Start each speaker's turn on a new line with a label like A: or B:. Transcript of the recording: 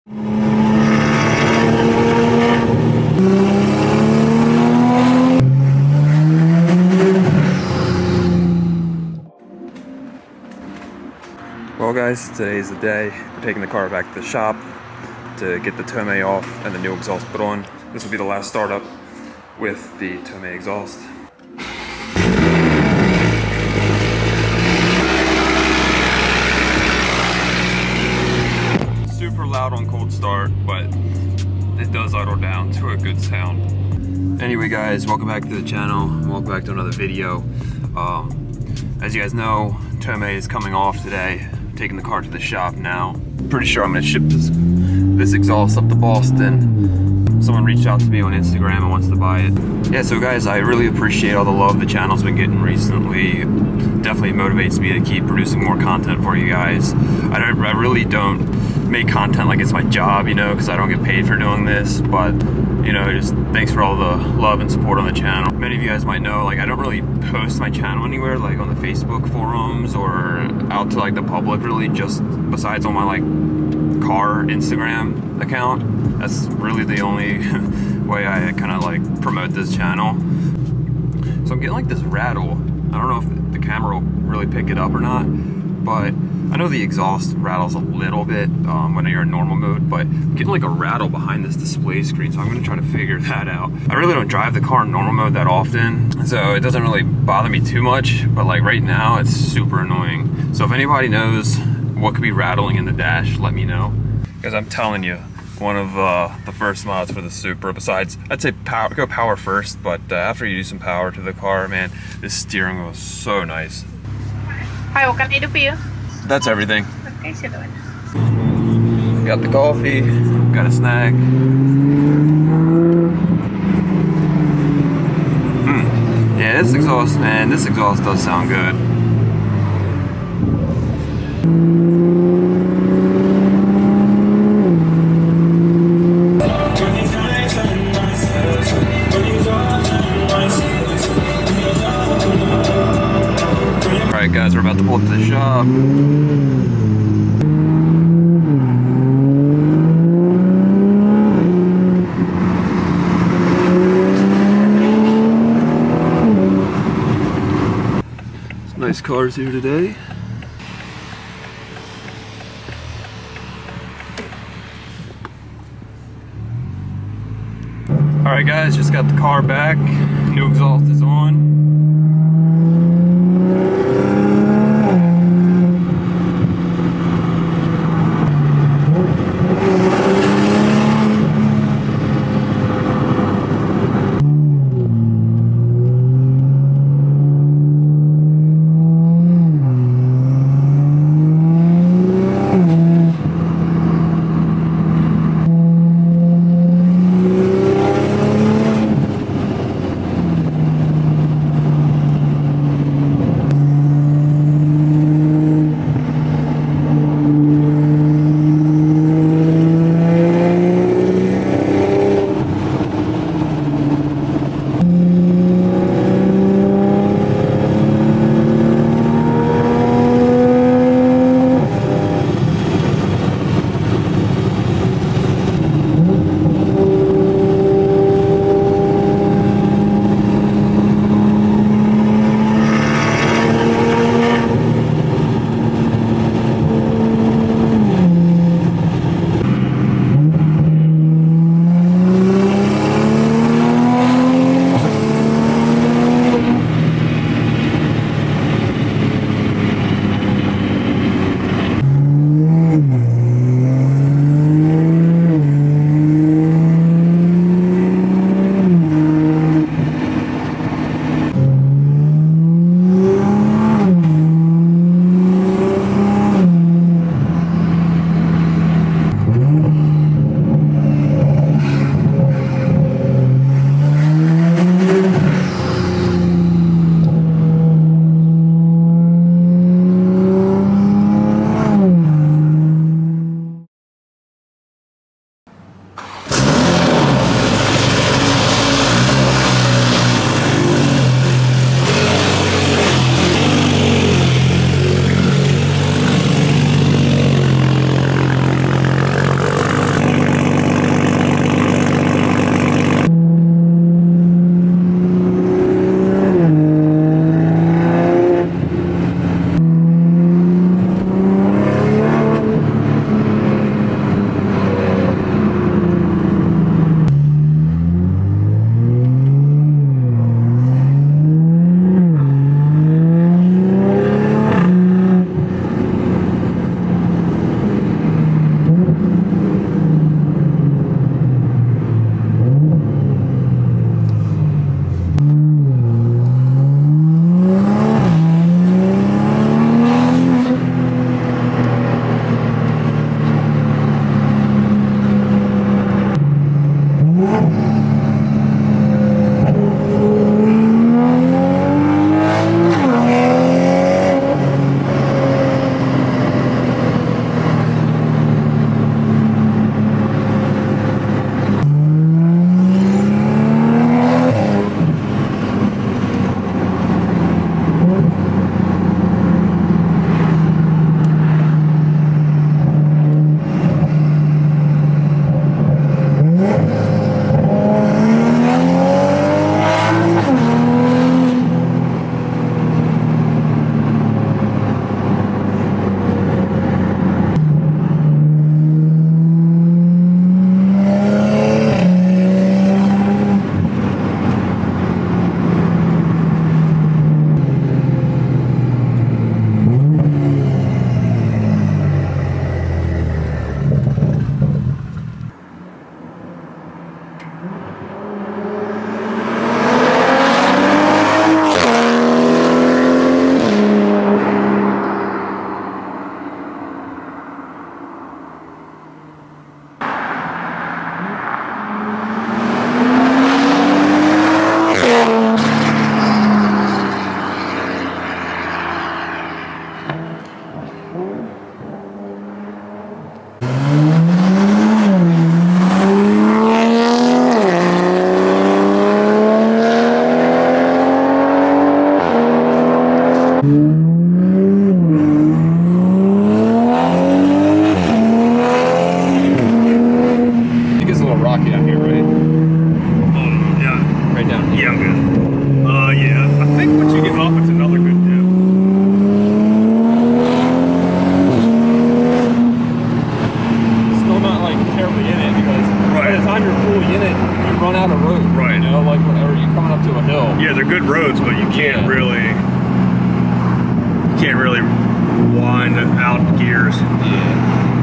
A: Well guys, today is the day. We're taking the car back to the shop to get the Tomei off and the new exhaust put on. This will be the last startup with the Tomei exhaust. Super loud on cold start, but it does idle down to a good sound. Anyway guys, welcome back to the channel. Welcome back to another video. As you guys know, Tomei is coming off today. Taking the car to the shop now. Pretty sure I'm gonna ship this exhaust up to Boston. Someone reached out to me on Instagram and wants to buy it. Yeah, so guys, I really appreciate all the love the channel's been getting recently. Definitely motivates me to keep producing more content for you guys. I really don't make content like it's my job, you know, because I don't get paid for doing this, but you know, just thanks for all the love and support on the channel. Many of you guys might know, like, I don't really post my channel anywhere, like on the Facebook forums or out to like the public, really, just besides on my like car Instagram account. That's really the only way I kind of like promote this channel. So I'm getting like this rattle. I don't know if the camera will really pick it up or not, but I know the exhaust rattles a little bit when you're in normal mode, but I'm getting like a rattle behind this display screen, so I'm gonna try to figure that out. I really don't drive the car in normal mode that often, so it doesn't really bother me too much, but like right now, it's super annoying. So if anybody knows what could be rattling in the dash, let me know. Because I'm telling you, one of the first mods for the Supra, besides, I'd say go power first, but after you do some power to the car, man, this steering wheel is so nice. That's everything. Got the coffee, got a snack. Yeah, this exhaust, man, this exhaust does sound good. Alright guys, we're about to pull up to the shop. Some nice cars here today. Alright guys, just got the car back. New exhaust is on. fully in it, you run out of road.
B: Right.
A: You know, like whenever you're coming up to a hill.
B: Yeah, they're good roads, but you can't really wind out gears.
A: Yeah.